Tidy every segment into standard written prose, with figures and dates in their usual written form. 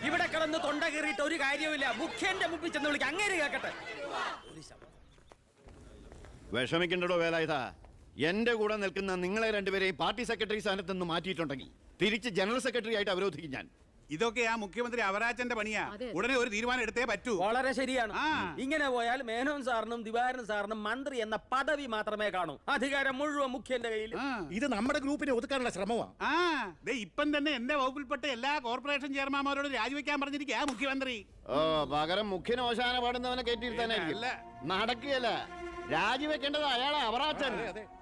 ഇവിടെ കിടന്ന് തൊണ്ട കയറിയിട്ട് ഒരു കാര്യവുമില്ല. മുഖ്യന്റെ മുമ്പിൽ ചെന്ന് വിളിക്കുക. അങ്ങനെ കേക്കട്ടെ. വിഷമിക്കണ്ടോ വേലായുധ. എന്റെ കൂടെ നിൽക്കുന്ന നിങ്ങളെ രണ്ടുപേരെയും പാർട്ടി സെക്രട്ടറി സ്ഥാനത്ത് നിന്ന് മാറ്റിയിട്ടുണ്ടെങ്കിൽ തിരിച്ച് ജനറൽ സെക്രട്ടറി ആയിട്ട് അവരോധിക്കും ഞാൻ. ഇതൊക്കെ ആ മുഖ്യമന്ത്രി അവരാജന്റെ പണിയാ. ഉടനെ ഒരു തീരുമാനം എടുത്തേ പറ്റൂ. വളരെ ശരിയാണ്. ഇങ്ങനെ പോയാൽ മേനോൻ സാറിനും ദിവാരൻ സാറിനും മന്ത്രി എന്ന പദവി മാത്രമേ കാണൂ. അധികാരം മുഴുവൻ മുഖ്യന്റെ കയ്യിൽ. ഇത് നമ്മുടെ ഗ്രൂപ്പിനെ ഒതുക്കാനുള്ള ശ്രമമാണ്. ഇപ്പം തന്നെ എന്റെ വകുപ്പിൽപ്പെട്ട എല്ലാ കോർപ്പറേഷൻ ചെയർമാൻമാരോട് രാജിവെക്കാൻ പറഞ്ഞിരിക്കുക മുഖ്യമന്ത്രി. പകരം മുഖ്യന് ഓശാന പാടുന്നവനെ കയറ്റിയിരുത്താനായിരിക്കും. നടക്കുകയല്ല, രാജിവെക്കേണ്ടത് അയാളെ അവറാച്ചൻ.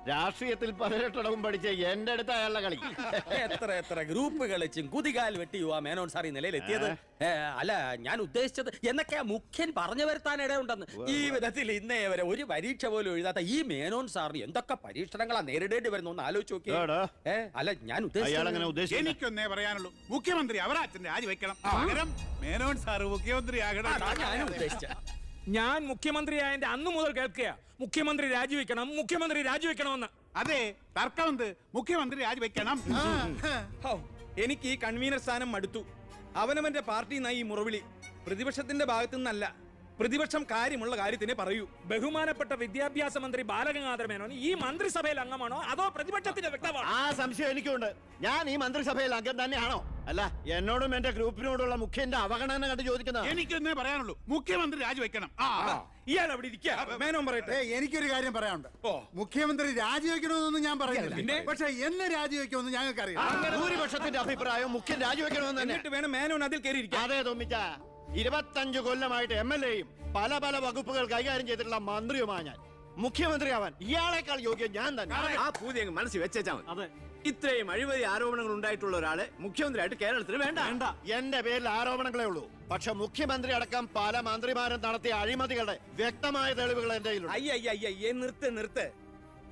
രാഷ്ട്രീയത്തിൽ 18 പഠിച്ച എന്റെ അടുത്ത് അയാളുടെ കളി. എത്ര ഗ്രൂപ്പ് കളിച്ചും കുതികാൽ വെട്ടിയുവാ മേനോൻ സാർ ഈ നിലയിലെത്തിയത്. അല്ല, ഞാൻ ഉദ്ദേശിച്ചത് എന്നൊക്കെയാ മുഖ്യൻ പറഞ്ഞു വരുത്താൻ ഇടയുണ്ടെന്ന്. ഈ വിധത്തിൽ ഇന്നേ വരെ ഒരു പരീക്ഷ പോലും എഴുതാത്ത ഈ മേനോൻ സാറിന് എന്തൊക്കെ പരീക്ഷണങ്ങളാ നേരിടേണ്ടി വരുന്നു എന്ന് ആലോചിച്ച് നോക്കിയേ. അല്ല, ഞാൻ ഉദ്ദേശിച്ചത് എനിക്കൊന്നേ പറയാനുള്ളൂ, മുഖ്യമന്ത്രി അവരാച്ചൻ രാജിവെക്കണം. പകരം മേനോൻ സാർ മുഖ്യമന്ത്രി ആകണം. ഞാൻ ഉദ്ദേശിച്ച ഞാൻ മുഖ്യമന്ത്രിയായതിന്റെ അന്ന് മുതൽ കേൾക്കുക മുഖ്യമന്ത്രി രാജിവെക്കണമെന്ന്. അതെ, തർക്കമുണ്ട്. മുഖ്യമന്ത്രി രാജിവെക്കണം. എനിക്ക് ഈ കൺവീനർ സ്ഥാനം മടുത്തു. അവനവന്റെ പാർട്ടി നയി മുറവിളി പ്രതിപക്ഷത്തിന്റെ ഭാഗത്തു നിന്നല്ല. പ്രതിപക്ഷം കാര്യമുള്ള കാര്യത്തിനെ പറയൂ. ബഹുമാനപ്പെട്ട വിദ്യാഭ്യാസ മന്ത്രി ബാലഗംഗാധര മേനോൻ ഈ മന്ത്രിസഭയിൽ അംഗമാണോ അതോ പ്രതിപക്ഷത്തിന്റെ വ്യക്തമാണോ? ആ സംശയം എനിക്കുണ്ട്. ഞാൻ ഈ മന്ത്രിസഭയിൽ അംഗം തന്നെയാണോ? അല്ല, എന്നോടും എന്റെ ഗ്രൂപ്പിനോടുള്ള മുഖ്യന്റെ അവഗണന കണ്ട് ചോദിക്കുന്നത്. എനിക്കൊന്നേ പറയാനുള്ളൂ, മുഖ്യമന്ത്രി രാജിവെക്കണം. ഇയാൾ അവിടെ ഇരിക്കുക. മേനോൻ പറയട്ടെ. എനിക്കൊരു കാര്യം പറയാനുണ്ട്. മുഖ്യമന്ത്രി രാജിവെക്കണമെന്നൊന്നും ഞാൻ പറയുന്നില്ല, പക്ഷെ എന്നെ രാജിവെക്കുമെന്ന് ഞങ്ങൾക്കറിയാം. ഭൂരിപക്ഷത്തിന്റെ അഭിപ്രായം മുഖ്യൻ രാജിവെക്കണമെന്ന് എന്നിട്ട് വേണം മേനോൻ അതിൽ കയറിയിരിക്കാം. അതെ തോമിച്ച, 25 കൊല്ലമായിട്ട് MLA-യും പല വകുപ്പുകൾ കൈകാര്യം ചെയ്തിട്ടുള്ള മന്ത്രിയുമാണ് ഞാൻ. മുഖ്യമന്ത്രിയാവാൻ ഇയാളെക്കാൾ യോഗ്യം ഞാൻ തന്നെ. ആ പൂതി അങ്ങ് മനസ്സിൽ വെച്ചാൽ മതി. ഇത്രയും അഴിമതി ആരോപണങ്ങൾ ഉണ്ടായിട്ടുള്ള ഒരാളെ മുഖ്യമന്ത്രിയായിട്ട് കേരളത്തിന് വേണ്ട. എന്റെ പേരിൽ ആരോപണങ്ങളേ ഉള്ളൂ. പക്ഷെ മുഖ്യമന്ത്രി അടക്കം പല മന്ത്രിമാരും നടത്തിയ അഴിമതികളുടെ വ്യക്തമായ തെളിവുകൾ എന്റെ കയ്യിലുണ്ട്. അയ്യയ്യേ, നിർത്ത്.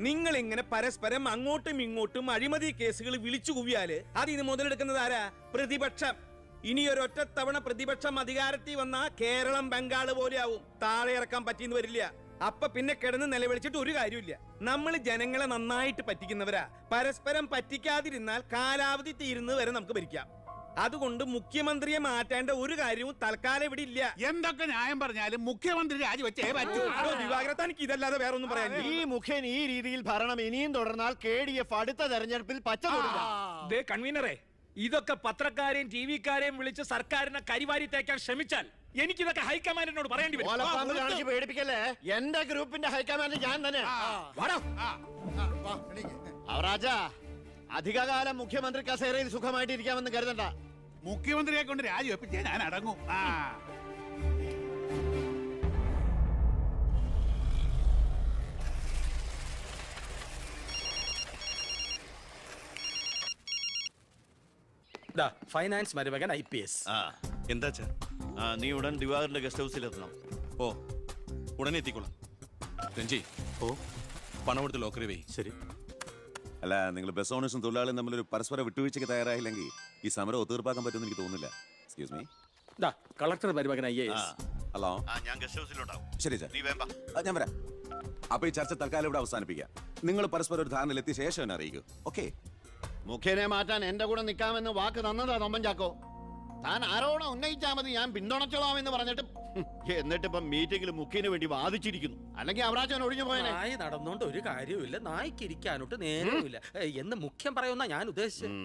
നിങ്ങൾ ഇങ്ങനെ പരസ്പരം അങ്ങോട്ടും ഇങ്ങോട്ടും അഴിമതി കേസുകൾ വിളിച്ചു കുവിയാല് അതിന് മുതലെടുക്കുന്നത് ആരാ? പ്രതിപക്ഷം. ഇനി ഒരൊറ്റ തവണ പ്രതിപക്ഷം അധികാരത്തിൽ വന്നാ കേരളം ബംഗാള് പോലെയാവും. താഴെ ഇറക്കാൻ പറ്റിയെന്ന് വരില്ല. അപ്പൊ പിന്നെ കിടന്ന് നിലവിളിച്ചിട്ട് ഒരു കാര്യമില്ല. നമ്മൾ ജനങ്ങളെ നന്നായിട്ട് പറ്റിക്കുന്നവരാ. പരസ്പരം പറ്റിക്കാതിരുന്നാൽ കാലാവധി തീരുന്നത് വരെ നമുക്ക് ഭരിക്കാം. അതുകൊണ്ട് മുഖ്യമന്ത്രിയെ മാറ്റേണ്ട ഒരു കാര്യവും തൽക്കാലം ഇവിടെ ഇല്ല. എന്തൊക്കെ ന്യായം പറഞ്ഞാലും മുഖ്യമന്ത്രി രാജിവെച്ചേ പറ്റൂ. ദിവാകര, തനിക്ക് ഇതല്ലാതെ വേറെ ഒന്നും പറയാൻ. ഈ മുഖ്യൻ ഈ രീതിയിൽ ഭരണം ഇനിയും തുടർന്നാൽ KDF അടുത്ത തെരഞ്ഞെടുപ്പിൽ പച്ച കൊടുക്കും. കൺവീനറെ, ഇതൊക്കെ പത്രക്കാരെയും TV-ക്കാരെയും വിളിച്ച് സർക്കാരിനെ കരിവാരി തേക്കാൻ ശ്രമിച്ചാൽ എനിക്കിതൊക്കെ ഹൈക്കമാൻഡിനോട് പറയേണ്ടി വരും. പേടിപ്പിക്കല്ലേ, എന്റെ ഗ്രൂപ്പിന്റെ ഹൈക്കമാൻഡ് ഞാൻ തന്നെ. അവറാജ, അധികകാലം മുഖ്യമന്ത്രി കസേരയിൽ സുഖമായിട്ട് ഇരിക്കാമെന്ന് കരുതണ്ട. മുഖ്യമന്ത്രിയെ കൊണ്ട് രാജിവെപ്പിച്ചേ ഞാൻ അടങ്ങും. ഫൈനാൻസ് മരുമകൻ IPS. എന്താ നീ ഉടൻ ദിവാകരന്റെ ഗസ്റ്റ് ഹൗസിൽ എത്തണം. ഓ, ഉടനെ എത്തിക്കോളാം. രഞ്ജി, പണം എടുത്ത് ലോക്കറി വേ. ശരി. അല്ല, നിങ്ങൾ ബസ് ഓണേഴ്സും തൊഴിലാളിയും തമ്മിലൊരു പരസ്പര വിട്ടുവീഴ്ചയ്ക്ക് തയ്യാറായില്ലെങ്കിൽ ഈ സമരം ഒത്തീർപ്പാക്കാൻ പറ്റുമെന്ന് എനിക്ക് തോന്നുന്നില്ല. Excuse me. കളക്ടർ മരുമകൻ IAS. ഹലോ. ഞാൻ ഗസ്റ്റ് ഹൗസിലുണ്ടാവും. ശരി സാർ, ഞാൻ വരാം. അപ്പൊ ഈ ചർച്ച തൽക്കാലം ഇവിടെ അവസാനിപ്പിക്കാം. നിങ്ങൾ പരസ്പരം ഒരു ധാരണയിൽ എത്തിയ ശേഷം എന്നെ അറിയിക്കൂ. ഓക്കെ? മുഖ്യനെ മാറ്റാൻ എന്റെ കൂടെ നിൽക്കാമെന്ന് വാക്ക് തന്നതാ തൊമ്മൻ ചാക്കോ. താൻ ആരോപണം ഉന്നയിച്ചാൽ മതി, ഞാൻ പിന്തുണച്ചോളാമെന്ന് പറഞ്ഞിട്ട് എന്നിട്ടിപ്പം മീറ്റിംഗിൽ മുഖ്യന് വേണ്ടി വാദിച്ചിരിക്കുന്നു. അല്ലെങ്കിൽ അവരാച്ചൻ ഒഴിഞ്ഞു പോയനെ. നായി നടന്നോണ്ട് ഒരു കാര്യമില്ല, നായ്ക്ക് ഇരിക്കാനോട്ട് നേരമില്ല എന്ന് മുഖ്യം പറയുന്ന ഞാൻ ഉദ്ദേശിച്ചത്.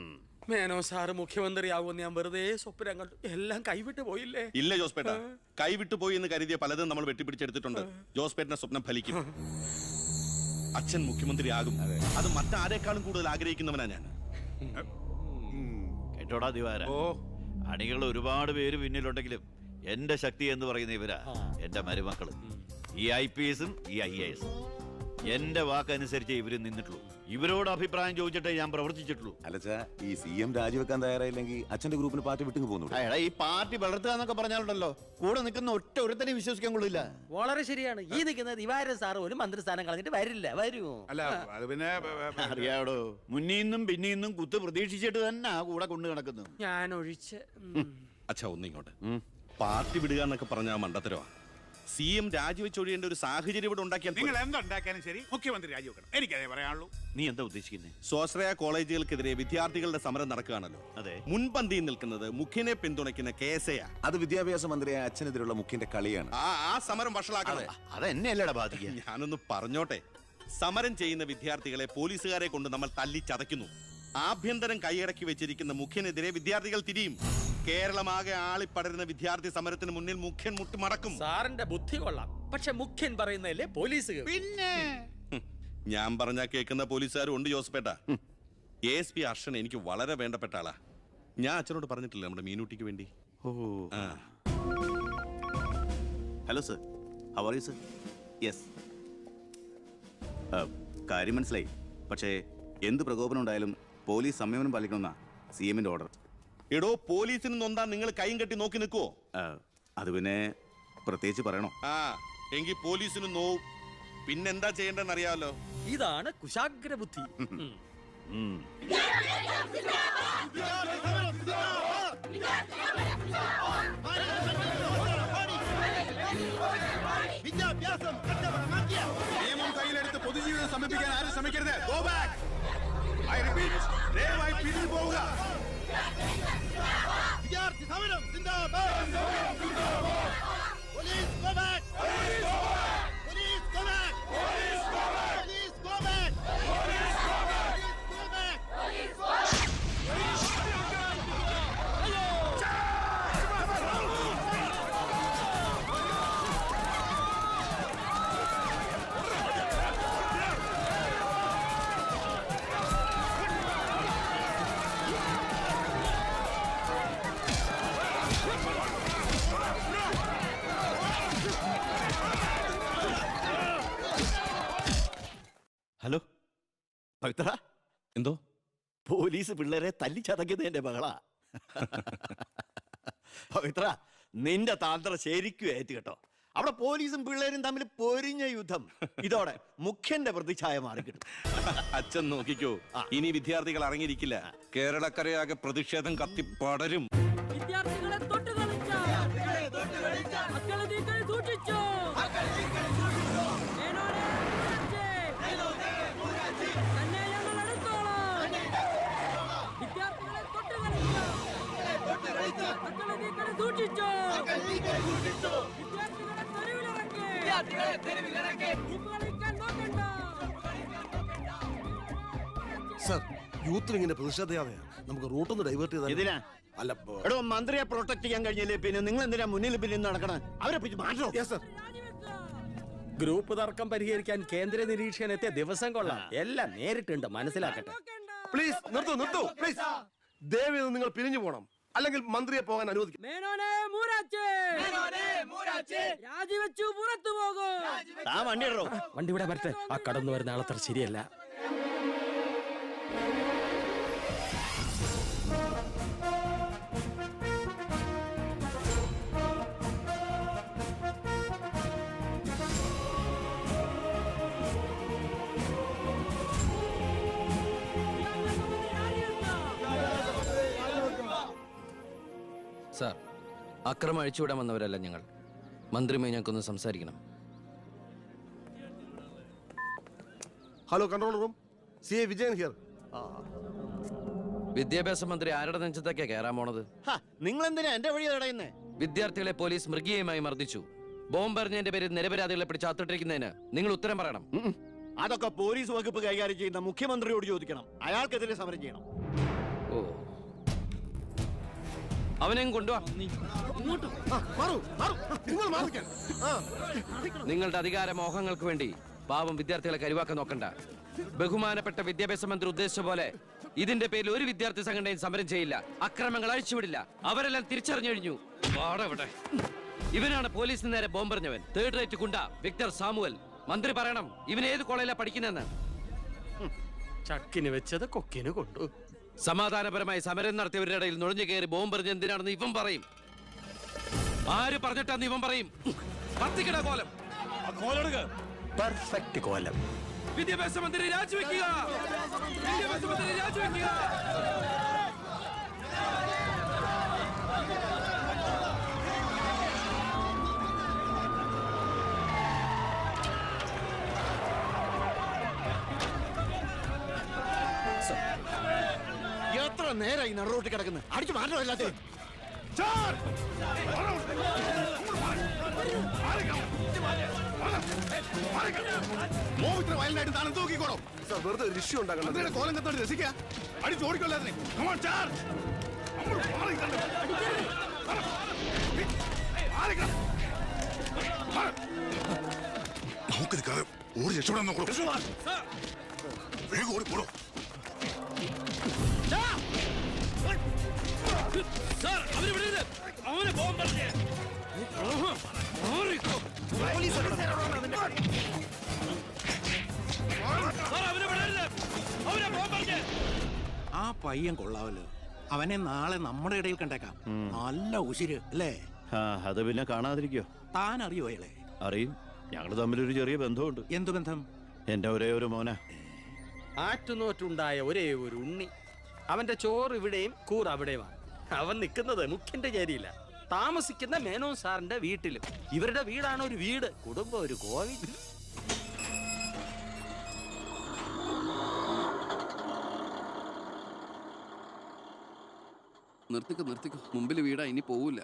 മേനോ സാറ് മുഖ്യമന്ത്രിയാവുമെന്ന് ഞാൻ വെറുതെ സ്വപ്നം കണ്ടു. എല്ലാം കൈവിട്ട് പോയില്ലേ? ഇല്ല ജോസ്പേട്ട, കൈവിട്ടു പോയി എന്ന് കരുതിയ പലതും നമ്മൾ വെട്ടിപ്പിടിച്ചെടുത്തിട്ടുണ്ട്. ജോസ്പേട്ടന്റെ സ്വപ്നം ഫലിക്കും. അച്ഛൻ മുഖ്യമന്ത്രിയാകും. അത് മറ്റാരേക്കാളും കൂടുതൽ ആഗ്രഹിക്കുന്നവനാ ഞാൻ. കേട്ടോടാ ദിവാര, അണികൾ ഒരുപാട് പേര് പിന്നിലുണ്ടെങ്കിലും എന്റെ ശക്തി എന്ന് പറയുന്ന ഇവരാ എന്റെ മരുമക്കള്. ഈ IPS-ഉം ഈ IAS-ഉം എന്റെ വാക്കനുസരിച്ച് ഇവര് നിന്നിട്ടുള്ളൂ. ഇവരോട് അഭിപ്രായം ചോദിച്ചിട്ടേ ഞാൻ പ്രവർത്തിച്ചിട്ടുള്ളൂ. അല്ലച്ചാ, ഈ CM രാജിവെക്കാൻ തയ്യാറായില്ലെങ്കിൽ അച്ഛന്റെ ഗ്രൂപ്പിന് പാർട്ടി വിട്ടു പോകുന്നു. ഈ പാർട്ടി വളർത്തുക എന്നൊക്കെ പറഞ്ഞാലുണ്ടല്ലോ, കൂടെ നിൽക്കുന്ന ഒറ്റ ഒരുത്തനെ വിശ്വസിക്കാൻ കൊള്ളില്ല. വളരെ ശരിയാണ്. ഈ നിൽക്കുന്ന ദിവാരൻ സാറ് ഒരു മന്ത്രിസ്ഥാനം കളഞ്ഞിട്ട് വരില്ല. വരുമോ? അല്ല, അത് പിന്നെ അറിയാടോ, മുന്നീന്നും പിന്നീന്നും കുത്ത് പ്രതീക്ഷിച്ചിട്ട് തന്നെ കൂടെ കൊണ്ടു നടക്കുന്നു. ഞാൻ ഒഴിച്ച് അച്ഛാ ഒന്നിങ്ങോട്ട്. പാർട്ടി വിടുക എന്നൊക്കെ പറഞ്ഞാൽ മണ്ടത്തരവാ. CM രാജിവെച്ചൊഴിയേണ്ട ഒരു സാഹചര്യം ഇവിടെ ഉണ്ടാക്കിയാൽ നിങ്ങൾ എന്തുണ്ടാക്കിയാലും ശരി മുഖ്യമന്ത്രി രാജിവെക്കണം. എനിക്കതേ പറയാനുള്ളൂ. നീ എന്താ ഉദ്ദേശിക്കുന്നത്? സ്വാശ്രയ കോളേജുകൾക്കെതിരെ വിദ്യാർത്ഥികളുടെ സമരം നടക്കുകയാണല്ലോ. അതെ. മുൻപന്തിയിൽ നിൽക്കുന്നത് മുഖ്യനെ പിന്തുണയ്ക്കുന്ന കേസയാ. അത് വിദ്യാഭ്യാസ മന്ത്രിയായ അച്ഛനെതിരുള്ള മുഖ്യന്റെ കളിയാണ്. ആ സമരം വഷളാക്കണം. അതെന്നെയല്ലടാ ബാധിക്കുക. ഞാനൊന്ന് പറഞ്ഞോട്ടെ. സമരം ചെയ്യുന്ന വിദ്യാർത്ഥികളെ പോലീസുകാരെ കൊണ്ട് നമ്മൾ തല്ലിച്ചതയ്ക്കുന്നു. ആഭ്യന്തരം കൈയടക്കി വെച്ചിരിക്കുന്ന മുഖ്യനെതിരെ വിദ്യാർത്ഥികൾ തിരിയും. കേരളമാകെ ആളിപ്പടരുന്ന വിദ്യാർത്ഥി സമരത്തിന് മുന്നിൽ മുഖ്യൻ മുട്ടുമടക്കും. സാറിന്റെ ബുദ്ധി കൊള്ളാം, പക്ഷെ മുഖ്യൻ പറയുന്നതല്ലേ പോലീസ്. പിന്നെ ഞാൻ പറഞ്ഞാ കേൾക്കുന്ന പോലീസുകാരും ഉണ്ട് ജോസഫേട്ട. ASP അർഷൻ എനിക്ക് വളരെ വേണ്ടപ്പെട്ട ആളാ. ഞാൻ അച്ഛനോട് പറഞ്ഞിട്ടില്ല നമ്മുടെ മീനൂട്ടിക്ക് വേണ്ടി. Hello sir, how are you sir? Yes, കാര്യം മനസ്സിലായി. പക്ഷേ എന്ത് പ്രകോപനം ഉണ്ടായാലും പോലീസ് സംയമനം പാലിക്കണമെന്നാ CMന്റെ ഓർഡർ. എടോ, പോലീസിന് നൊന്താ നിങ്ങൾ കൈയും കെട്ടി നോക്കി നിൽക്കുവോ? അത് പിന്നെ പ്രത്യേകിച്ച് പറയണോ? എങ്കിൽ പോലീസിന് നോവും. പിന്നെന്താ ചെയ്യേണ്ടെന്ന് അറിയാമല്ലോ. ഇതാണ് കുശാഗ്ര ബുദ്ധി. നിയമം കയ്യിലെടുത്ത് പൊതുജീവിതം സമർപ്പിക്കാൻ ആരും ശ്രമിക്കരുത്. Go back. I repeat, ദയവായി പിരിഞ്ഞു പോവുക. വിദ്യാർത്ഥി സമരം സിന്ദാബാദ്. Police go back. Police go back. Police go back. Police go back. Police go back. Police go back. Police go back. Hello Pavithra, എന്തോ പോലീസ് പിള്ളേരെ തല്ലിച്ചതക്കിയത് എന്റെ മകളാ. പവിത്ര, നിന്റെ താന്ത്രം ശരിക്കും ഏറ്റ് കേട്ടോ. അവിടെ പോലീസും പിള്ളേരും തമ്മിൽ പൊരിഞ്ഞ യുദ്ധം. ഇതോടെ മുഖ്യന്റെ പ്രതിച്ഛായ മാറിക്കിട്ടും. അച്ഛൻ നോക്കിക്കോ, ഇനി വിദ്യാർത്ഥികൾ ഇറങ്ങിയിരിക്കില്ല. കേരളക്കരയാകെ പ്രതിഷേധം കത്തിപ്പടരും. വിദ്യാർത്ഥികളെ തൊട്ടുകളിച്ചോ, മക്കളെ നീ കൈ സൂക്ഷിച്ചോ. തന്നെ ഞങ്ങൾ എടുത്തോളാം. വിദ്യാർത്ഥികളെ തൊട്ടുകളിച്ചോ, മക്കളെ നീ കൈ സൂക്ഷിച്ചോ. വിദ്യാർത്ഥികളെ തെരുവിലിറക്കി. കളിക്കാൻ നോക്കണ്ട. സർ, യൂത്തിന് ഇങ്ങനെ പ്രതിഷേധയാതെയാണ്. നമുക്ക് റൂട്ടൊന്ന് ഡൈവേർട്ട് ചെയ്താൽ. ഇതിനാ അല്ല, എടോ, മന്ത്രിയെ പ്രൊട്ടക്ട് ചെയ്യാൻ കഴിഞ്ഞില്ലേ പിന്നെ നിങ്ങൾ എന്തിനാ മുന്നിൽ പിന്നിൽ നടക്കണം? അവരെ പിടിച്ച് മാറ്റോ. സർ, ഗ്രൂപ്പ് തർക്കം പരിഹരിക്കാൻ കേന്ദ്ര നിരീക്ഷകൻ എത്തിയ ദിവസം കൊള്ളാം. എല്ലാം നേരിട്ടുണ്ട്, മനസ്സിലാക്കട്ടെ. പ്ലീസ് നിർത്തൂ പ്ലീസ്. ദയവേത് നിങ്ങൾ പിരിഞ്ഞു പോകണം, അല്ലെങ്കിൽ മന്ത്രിയെ പോകാൻ അനുവദിക്കും. മേനോനെ മൂരാച്ചേ, രാജിവെച്ചു പുറത്തു പോകും. ആ വണ്ടി ഇടറോ. വണ്ടി ഇവിടെ വരട്ടെ. ആ കടന്നു വരുന്ന ആളത്ര ശരിയല്ല. സാർ, അക്രമം അഴിച്ചുവിടാൻ വന്നവരല്ല ഞങ്ങൾ. മന്ത്രിയുമായി ഞങ്ങൾക്കൊന്ന് സംസാരിക്കണം. Hello, control room, CA Vijayan here. വിദ്യാഭ്യാസ മന്ത്രി ആരുടെ നെഞ്ചത്തൊക്കെയാ കയറാൻ പോണത്? നിങ്ങൾ എന്തിനാ എന്റെ വഴി തടയുന്നേ? വിദ്യാർത്ഥികളെ പോലീസ് മൃഗീയമായി മർദ്ദിച്ചു. ബോംബെറിഞ്ഞതിന്റെ പേരിൽ നിരപരാധികളെ പിടിച്ച് അത്തിട്ടിരിക്കുന്നതിന് നിങ്ങൾ ഉത്തരം പറയണം. അതൊക്കെ പോലീസ് വകുപ്പ് കൈകാര്യം ചെയ്യുന്ന മുഖ്യമന്ത്രിയോട് ചോദിക്കണം. അയാൾക്കെതിരെ സമരം ചെയ്യണം. ഓ, അവനെയും കൊണ്ടുവാ. നിങ്ങളുടെ അധികാര മോഹങ്ങൾക്ക് വേണ്ടി പാവം വിദ്യാർത്ഥികളെ കരുവാക്കാൻ നോക്കണ്ട. ബഹുമാനപ്പെട്ട വിദ്യാഭ്യാസ മന്ത്രി ഉദ്ദേശിച്ച പോലെ ഇതിന്റെ പേരിൽ ഒരു വിദ്യാർത്ഥി സംഘടനയും സമരം ചെയ്യില്ല, അക്രമങ്ങൾ അഴിച്ചുവിടില്ല. അവരെല്ലാം തിരിച്ചറിഞ്ഞു കഴിഞ്ഞു. ഇവനാണ് പോലീസിന് നേരെ ബോംബെറിഞ്ഞവൻ, 3rd റേറ്റ് ഗുണ്ട വിക്ടർ സാമുവൽ. മന്ത്രി പറയണം ഇവൻ ഏത് കോളേജിലാണ് പഠിക്കുന്നതെന്ന്. ചക്കിന് വെച്ചത് കൊക്കിന് കൊണ്ടു. സമാധാനപരമായി സമരം നടത്തിയവരുടെ ഇടയിൽ നുഴഞ്ഞു കയറി ബോംബെറിഞ്ഞ് എന്തിനാണെന്ന് ഇവൻ പറയും. ആര് പറഞ്ഞിട്ടാന്ന് ഇവൻ പറയും. കത്തിക്കട കോലം. പെർഫെക്റ്റ് കോലം. വിദ്യാഭ്യാസ മന്ത്രി രാജിവെക്കുക. വിദ്യാഭ്യാസ മന്ത്രി രാജിവെക്കുക. നേരായി നടുറോട്ടി കിടക്കുന്നത് അടിച്ചു മാറ്റം എല്ലാத்தைയും വയലിനായിട്ട് താനും തൂക്കിക്കോളും സാർ വെറുതെ ഒരു ഇഷ്യൂ ഉണ്ടാക്കണം കോലം കത്തോട്ട് രസിക്കുക അടിച്ചു ഓടിക്കൊള്ളാതെ നമുക്ക് നിൽക്കാതെ ഓടി രക്ഷപ്പെടാൻ നോക്കൂ വേഗം ഓടിപ്പോടോ അവനെ പോകാൻ പറഞ്ഞേ ആ പയ്യൻ കൊള്ളാവല്ലോ അവനെ നാളെ നമ്മുടെ ഇടയിൽ കണ്ടേക്കാം നല്ല ഉശിര് അല്ലേ അത് പിന്നെ കാണാതിരിക്കോ? താൻ അറിയോ അയാളെ? അറിയും. ഞങ്ങൾ തമ്മിലൊരു ചെറിയ ബന്ധമുണ്ട്. എന്തു ബന്ധം? എന്റെ ഒരേ ഒരു മോന. ആറ്റുനോറ്റുണ്ടായ ഒരേ ഒരു ഉണ്ണി. അവന്റെ ചോറ് ഇവിടെയും കൂറ് അവിടെയുമാണ്. അവൻ നിൽക്കുന്നത് മുഖ്യന്റെ ചേരിയില്ല, താമസിക്കുന്ന മേനോൻ സാറിന്റെ വീട്ടിലും. ഇവരുടെ വീടാണ് ഒരു വീട്, കുടുംബം ഒരു കോവിൽ. നിർത്തിക്കോ മുമ്പിൽ വീടാ, ഇനി പോവില്ല.